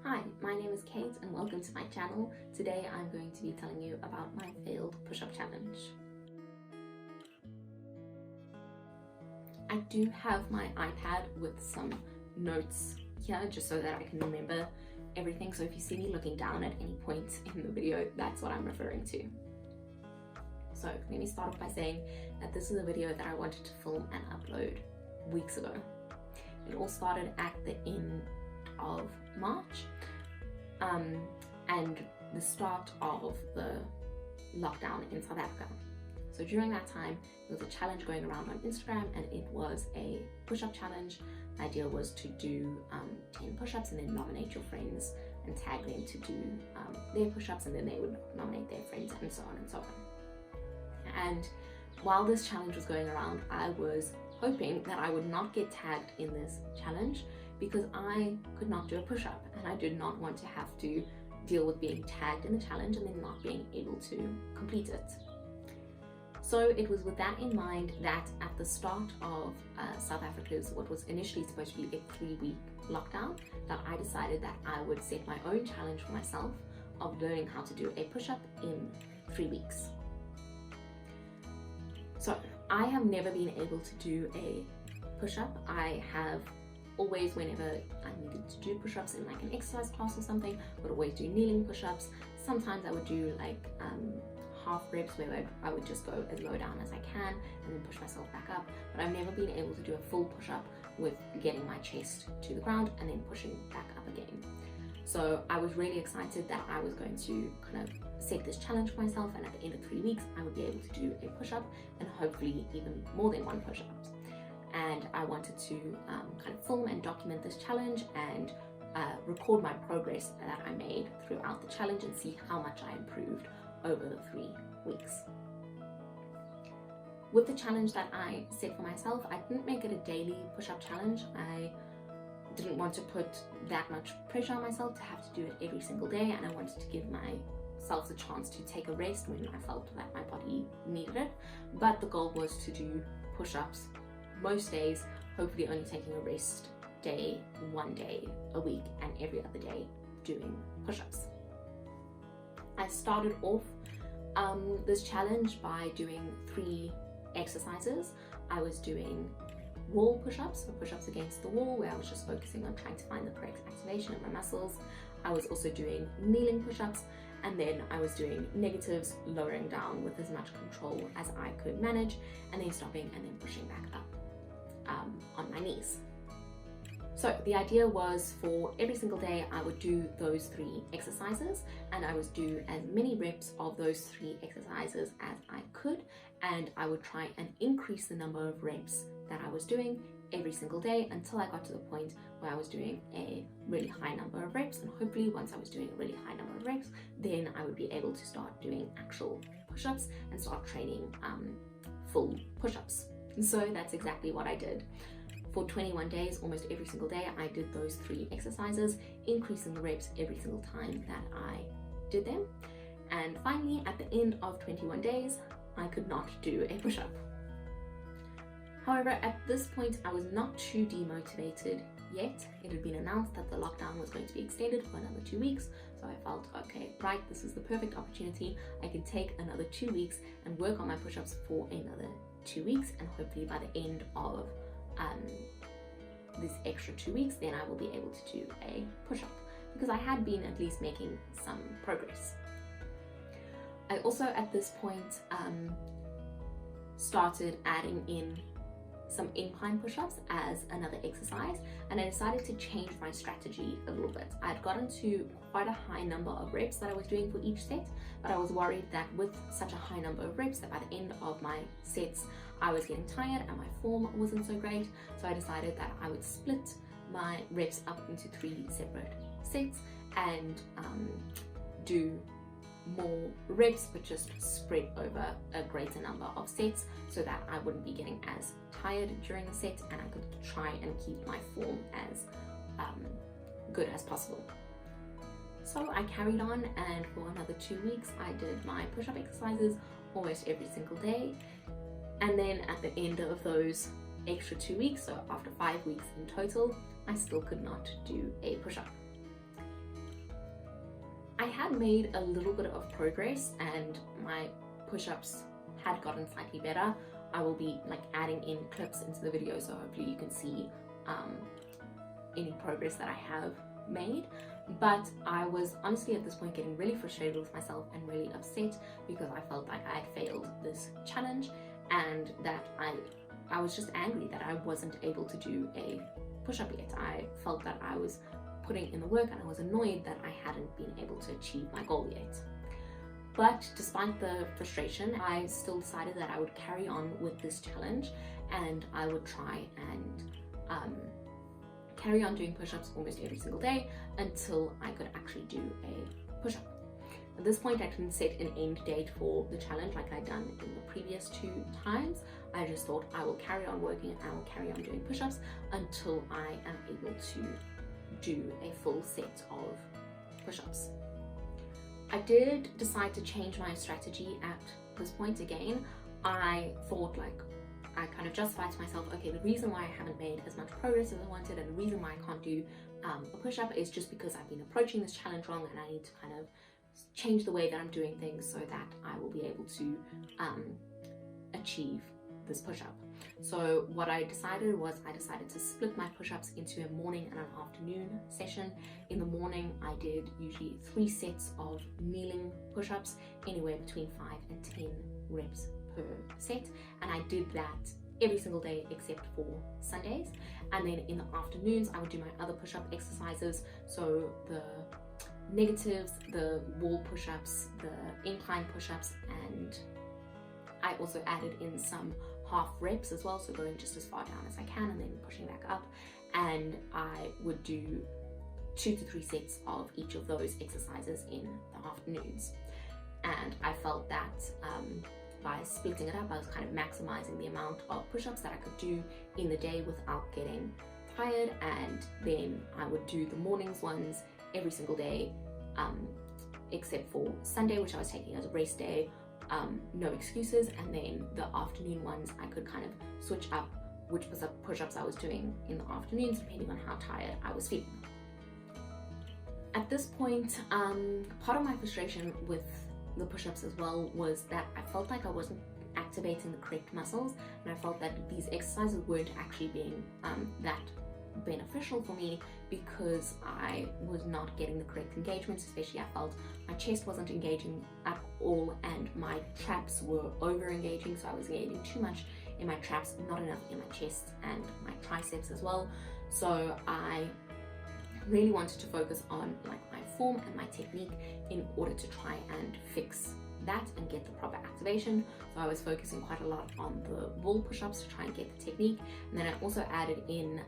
Hi, my name is Kate and welcome to my channel. Today I'm going to be telling you about my failed push-up challenge. I do have my iPad with some notes here just so that I can remember everything, so if you see me looking down at any point in the video, that's what I'm referring to. So let me start off by saying that this is a video that I wanted to film and upload weeks ago. It all started at the end of March and the start of the lockdown in South Africa. So during that time, there was a challenge going around on Instagram and it was a push-up challenge. The idea was to do 10 push-ups and then nominate your friends and tag them to do their push-ups, and then they would nominate their friends, and so on and so on. And while this challenge was going around, I was hoping that I would not get tagged in this challenge because I could not do a push-up and I did not want to have to deal with being tagged in the challenge and then not being able to complete it. So it was with that in mind that at the start of South Africa's what was initially supposed to be a 3-week lockdown, that I decided that I would set my own challenge for myself of learning how to do a push-up in 3 weeks. So I have never been able to do a push-up. I have always, whenever I needed to do push-ups in like an exercise class or something, would always do kneeling push-ups. Sometimes I would do like half reps where I would just go as low down as I can and then push myself back up, but I've never been able to do a full push-up with getting my chest to the ground and then pushing back up again. So I was really excited that I was going to kind of set this challenge for myself, and at the end of 3 weeks I would be able to do a push-up and hopefully even more than one push-up. And I wanted to kind of film and document this challenge and record my progress that I made throughout the challenge and see how much I improved over the 3 weeks. With the challenge that I set for myself, I didn't make it a daily push-up challenge. I didn't want to put that much pressure on myself to have to do it every single day, and I wanted to give myself the chance to take a rest when I felt that my body needed it. But the goal was to do push-ups most days, hopefully only taking a rest day, 1 day a week, and every other day doing push-ups. I started off this challenge by doing 3 exercises. I was doing wall push-ups, so push-ups against the wall, where I was just focusing on trying to find the correct activation of my muscles. I was also doing kneeling push-ups, and then I was doing negatives, lowering down with as much control as I could manage, and then stopping and then pushing back up on my knees. So the idea was for every single day I would do those 3 exercises, and I would do as many reps of those 3 exercises as I could, and I would try and increase the number of reps that I was doing every single day until I got to the point where I was doing a really high number of reps, and hopefully once I was doing a really high number of reps, then I would be able to start doing actual push-ups and start training full push-ups. So that's exactly what I did. For 21 days, almost every single day, I did those 3 exercises, increasing the reps every single time that I did them. And finally, at the end of 21 days, I could not do a push-up. However, at this point, I was not too demotivated yet. It had been announced that the lockdown was going to be extended for another 2 weeks. So I felt, okay, right, this is the perfect opportunity. I can take another 2 weeks and work on my push-ups for another 2 weeks. And hopefully by the end of this extra 2 weeks, then I will be able to do a push-up, because I had been at least making some progress. I also at this point started adding in some incline push-ups as another exercise, and I decided to change my strategy a little bit. I had gotten to quite a high number of reps that I was doing for each set, but I was worried that with such a high number of reps that by the end of my sets I was getting tired and my form wasn't so great. So I decided that I would split my reps up into 3 separate sets and do more reps, but just spread over a greater number of sets so that I wouldn't be getting as tired during the set, and I could try and keep my form as good as possible. So I carried on, and for another 2 weeks I did my push-up exercises almost every single day. And then at the end of those extra 2 weeks, so after 5 weeks in total, I still could not do a push-up. had made a little bit of progress and my push-ups had gotten slightly better. I will be like adding in clips into the video, so hopefully you can see any progress that I have made. But I was honestly at this point getting really frustrated with myself and really upset because I felt like I had failed this challenge, and that I was just angry that I wasn't able to do a push-up yet. I felt that I was putting in the work and I was annoyed that I hadn't been able to achieve my goal yet. But despite the frustration, I still decided that I would carry on with this challenge and I would try and carry on doing push-ups almost every single day until I could actually do a push-up. At this point, I didn't set an end date for the challenge like I'd done in the previous 2 times. I just thought I will carry on working and I will carry on doing push-ups until I am able to do a full set of push-ups. I did decide to change my strategy at this point again. I thought, like, I kind of justified to myself, okay, the reason why I haven't made as much progress as I wanted and the reason why I can't do a push-up is just because I've been approaching this challenge wrong, and I need to kind of change the way that I'm doing things so that I will be able to achieve this push-up. So what I decided was I decided to split my push-ups into a morning and an afternoon session. In the morning, I did usually 3 sets of kneeling push-ups, anywhere between 5 and 10 reps per set, and I did that every single day except for Sundays. And then in the afternoons, I would do my other push-up exercises, so the negatives, the wall push-ups, the incline push-ups, and I also added in some half reps as well, so going just as far down as I can and then pushing back up. And I would do 2 to 3 sets of each of those exercises in the afternoons. And I felt that by splitting it up, I was kind of maximizing the amount of push-ups that I could do in the day without getting tired. And then I would do the mornings ones every single day, except for Sunday, which I was taking as a rest day, no excuses. And then the afternoon ones, I could kind of switch up which push-ups I was doing in the afternoons depending on how tired I was feeling. At this point, part of my frustration with the push-ups as well was that I felt like I wasn't activating the correct muscles, and I felt that these exercises weren't actually being that beneficial for me because I was not getting the correct engagements. Especially I felt my chest wasn't engaging at all and my traps were over engaging, so I was engaging too much in my traps, not enough in my chest and my triceps as well. So I really wanted to focus on like my form and my technique in order to try and fix that and get the proper activation. So I was focusing quite a lot on the wall push-ups to try and get the technique, and then I also added in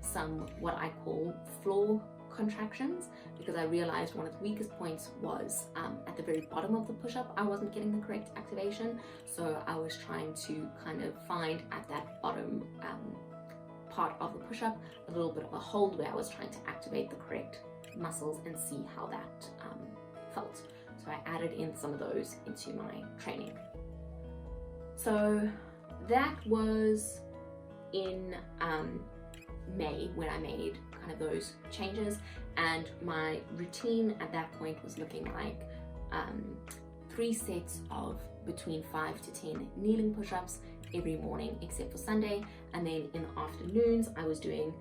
some what I call floor contractions, because I realized one of the weakest points was at the very bottom of the push-up I wasn't getting the correct activation. So I was trying to kind of find at that bottom part of the push-up a little bit of a hold where I was trying to activate the correct muscles and see how that felt. So I added in some of those into my training. So that was in May when I made kind of those changes, and my routine at that point was looking like 3 sets of between 5 to 10 kneeling push-ups every morning except for Sunday, and then in the afternoons I was doing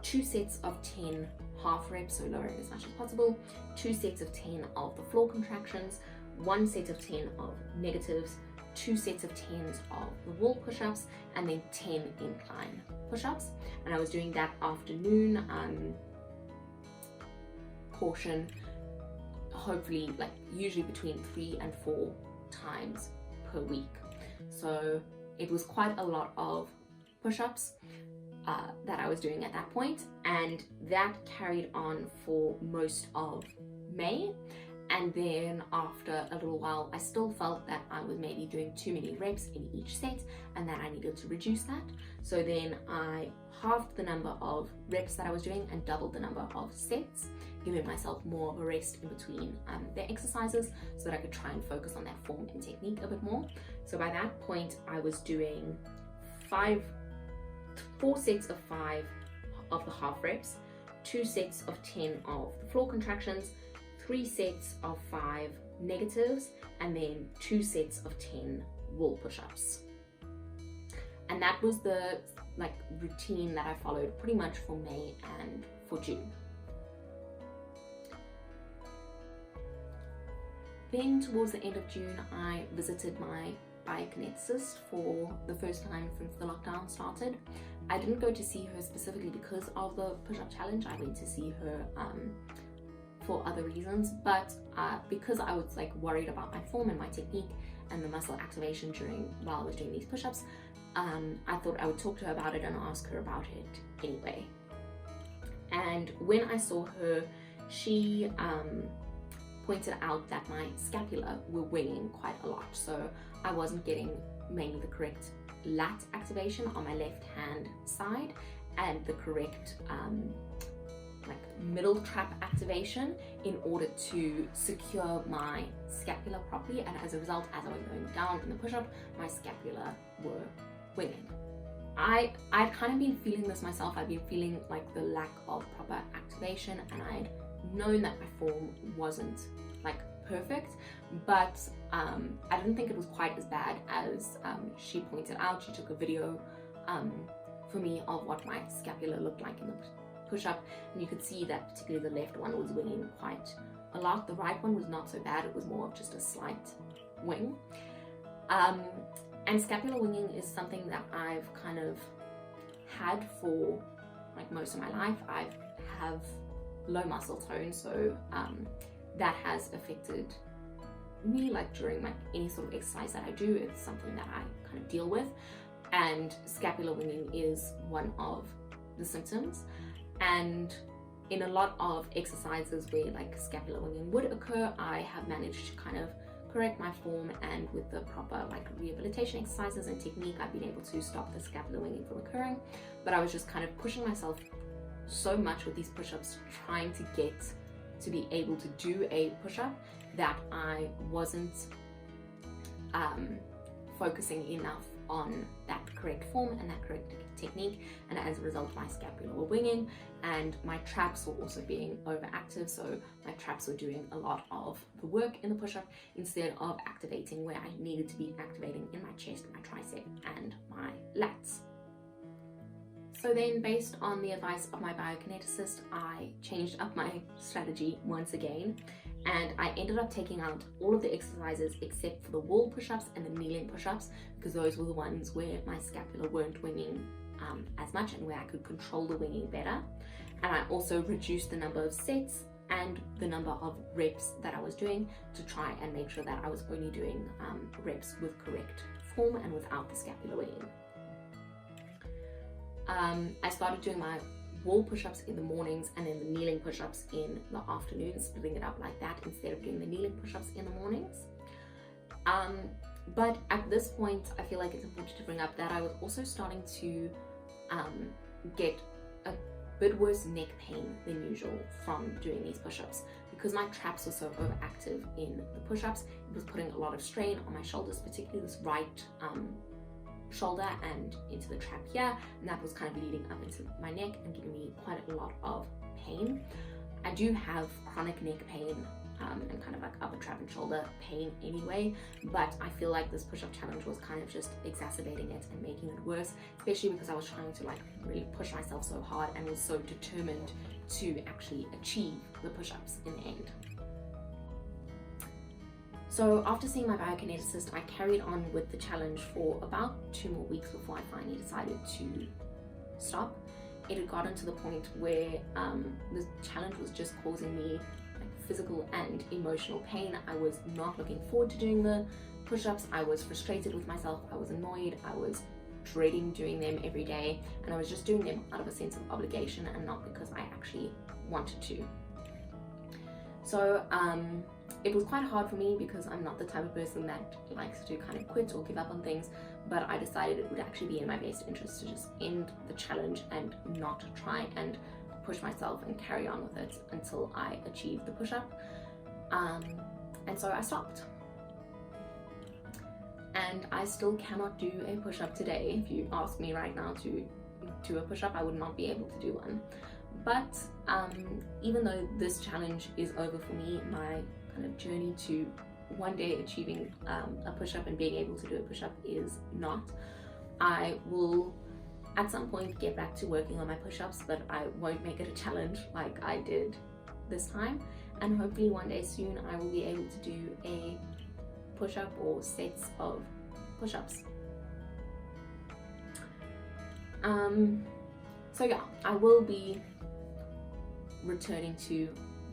2 sets of 10 half reps, so lowering as much as possible, 2 sets of 10 of the floor contractions, 1 set of 10 of negatives, 2 sets of 10s of the wall push-ups, and then 10 incline push-ups. And I was doing that afternoon portion, hopefully like usually between 3 and 4 times per week. So it was quite a lot of push-ups that I was doing at that point, and that carried on for most of May. And then after a little while, I still felt that I was maybe doing too many reps in each set and that I needed to reduce that. So then I halved the number of reps that I was doing and doubled the number of sets, giving myself more of a rest in between the exercises so that I could try and focus on that form and technique a bit more. So by that point, I was doing 4 sets of 5 of the half reps, 2 sets of 10 of the floor contractions, 3 sets of 5 negatives and then 2 sets of 10 wall push-ups. And that was the routine that I followed pretty much for May and for June. Then towards the end of June, I visited my biokineticist for the first time since the lockdown started. I didn't go to see her specifically because of the push-up challenge. I went to see her for other reasons, but because I was worried about my form and my technique and the muscle activation while I was doing these push-ups, I thought I would talk to her about it and ask her about it anyway. And when I saw her, she pointed out that my scapula were winging quite a lot. So I wasn't getting mainly the correct lat activation on my left hand side and the correct middle trap activation in order to secure my scapula properly, and as a result, as I was going down in the push-up, my scapula were winging. I'd kind of been feeling this myself. I'd been feeling the lack of proper activation, and I'd known that my form wasn't perfect, but I didn't think it was quite as bad as she pointed out. She took a video for me of what my scapula looked like in the push-up, and you could see that particularly the left one was winging quite a lot. The right one was not so bad. It was more of just a slight wing. And scapular winging is something that I've kind of had for most of my life. I have low muscle tone, so that has affected me during any sort of exercise that I do. It's something that I kind of deal with, and scapular winging is one of the symptoms. And in a lot of exercises where scapular winging would occur, I have managed to kind of correct my form, and with the proper rehabilitation exercises and technique, I've been able to stop the scapular winging from occurring. But I was just kind of pushing myself so much with these push-ups, trying to get to be able to do a push-up, that I wasn't focusing enough on that correct form and that correct technique, and as a result my scapula were winging, and my traps were also being overactive. So my traps were doing a lot of the work in the push-up instead of activating where I needed to be activating in my chest, my tricep and my lats. So then, based on the advice of my biokineticist, I changed up my strategy once again, and I ended up taking out all of the exercises except for the wall push-ups and the kneeling push-ups, because those were the ones where my scapula weren't winging as much and where I could control the winging better. And I also reduced the number of sets and the number of reps that I was doing to try and make sure that I was only doing reps with correct form and without the scapular winging. I started doing my wall push-ups in the mornings and then the kneeling push-ups in the afternoon, splitting it up like that instead of doing the kneeling push-ups in the mornings. But at this point, I feel like it's important to bring up that I was also starting to get a bit worse neck pain than usual from doing these push-ups, because my traps were so overactive in the push-ups. It was putting a lot of strain on my shoulders, particularly this right shoulder and into the trap here, and that was kind of leading up into my neck and giving me quite a lot of pain. I do have chronic neck pain and kind of upper trap and shoulder pain anyway, but I feel like this push-up challenge was kind of just exacerbating it and making it worse, especially because I was trying to really push myself so hard and was so determined to actually achieve the push-ups in the end. So after seeing my biokineticist, I carried on with the challenge for about 2 more weeks before I finally decided to stop. It had gotten to the point where the challenge was just causing me physical and emotional pain. I was not looking forward to doing the push-ups. I was frustrated with myself. I was annoyed. I was dreading doing them every day, and I was just doing them out of a sense of obligation and not because I actually wanted to. So it was quite hard for me because I'm not the type of person that likes to kind of quit or give up on things, but I decided it would actually be in my best interest to just end the challenge and not try and push myself and carry on with it until I achieved the push-up. And so I stopped. And I still cannot do a push-up today. If you ask me right now to do a push-up, I would not be able to do one. But even though this challenge is over for me, my kind of journey to one day achieving a push-up and being able to do a push-up is not. I will at some point get back to working on my push-ups, but I won't make it a challenge like I did this time. And hopefully one day soon I will be able to do a push-up or sets of push-ups. So yeah, I will be returning to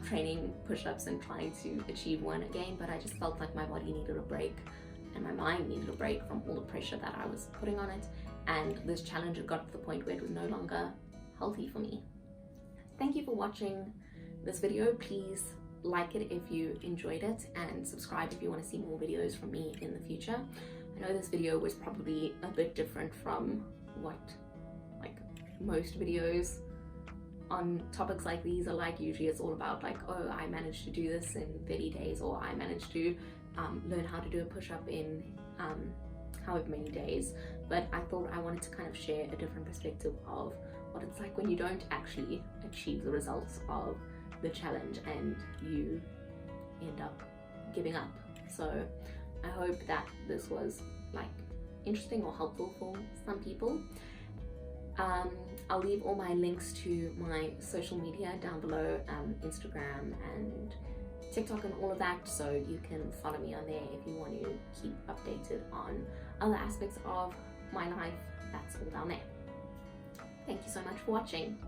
training push-ups and trying to achieve one again, but I just felt like my body needed a break and my mind needed a break from all the pressure that I was putting on it, and this challenge had got to the point where it was no longer healthy for me. Thank you for watching this video. Please like it if you enjoyed it, and subscribe if you want to see more videos from me in the future. I know this video was probably a bit different from what most videos on topics like these are like. Usually it's all about like, oh, I managed to do this in 30 days, or I managed to learn how to do a push-up in however many days. But I thought I wanted to kind of share a different perspective of what it's like when you don't actually achieve the results of the challenge and you end up giving up. So I hope that this was like interesting or helpful for some people. I'll leave all my links to my social media down below, Instagram and TikTok and all of that, so you can follow me on there if you want to keep updated on other aspects of my life. That's all down there. Thank you so much for watching.